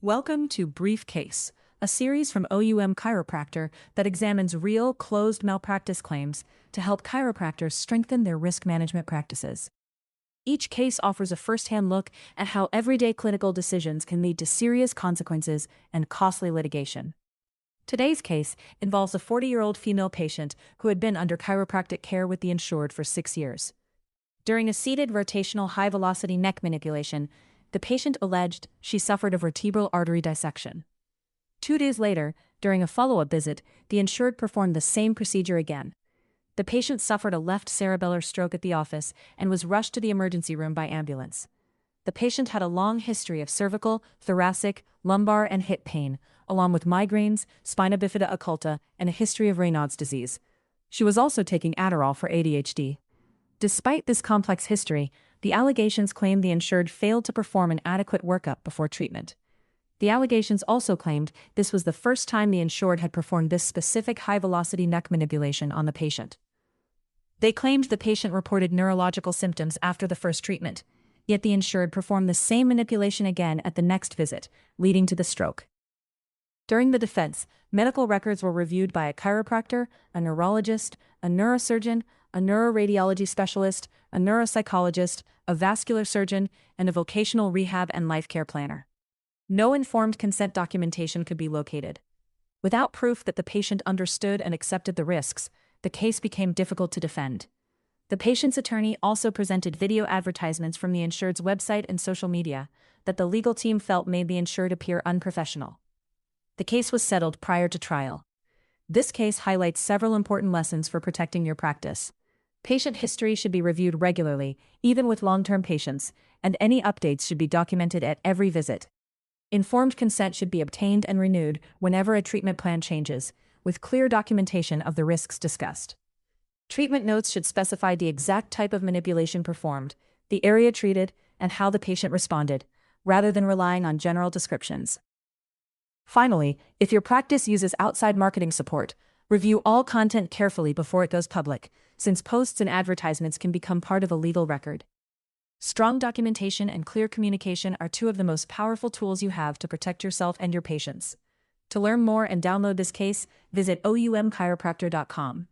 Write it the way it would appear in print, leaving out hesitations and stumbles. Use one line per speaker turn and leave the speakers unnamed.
Welcome to Brief Case, a series from OUM Chiropractor that examines real, closed malpractice claims to help chiropractors strengthen their risk management practices. Each case offers a first-hand look at how everyday clinical decisions can lead to serious consequences and costly litigation. Today's case involves a 40-year-old female patient who had been under chiropractic care with the insured for 6 years. During a seated rotational high-velocity neck manipulation, the patient alleged she suffered a vertebral artery dissection. 2 days later, during a follow-up visit, the insured performed the same procedure again. The patient suffered a left cerebellar stroke at the office and was rushed to the emergency room by ambulance. The patient had a long history of cervical, thoracic, lumbar, and hip pain, along with migraines, spina bifida occulta, and a history of Raynaud's disease. She was also taking Adderall for ADHD. Despite this complex history, the allegations claimed the insured failed to perform an adequate workup before treatment. The allegations also claimed this was the first time the insured had performed this specific high-velocity neck manipulation on the patient. They claimed the patient reported neurological symptoms after the first treatment, yet the insured performed the same manipulation again at the next visit, leading to the stroke. During the defense, medical records were reviewed by a chiropractor, a neurologist, a neurosurgeon, a neuroradiology specialist, a neuropsychologist, a vascular surgeon, and a vocational rehab and life care planner. No informed consent documentation could be located. Without proof that the patient understood and accepted the risks, the case became difficult to defend. The patient's attorney also presented video advertisements from the insured's website and social media that the legal team felt made the insured appear unprofessional. The case was settled prior to trial. This case highlights several important lessons for protecting your practice. Patient history should be reviewed regularly, even with long-term patients, and any updates should be documented at every visit. Informed consent should be obtained and renewed whenever a treatment plan changes, with clear documentation of the risks discussed. Treatment notes should specify the exact type of manipulation performed, the area treated, and how the patient responded, rather than relying on general descriptions. Finally, if your practice uses outside marketing support, review all content carefully before it goes public, since posts and advertisements can become part of a legal record. Strong documentation and clear communication are two of the most powerful tools you have to protect yourself and your patients. To learn more and download this case, visit oumchiropractor.com.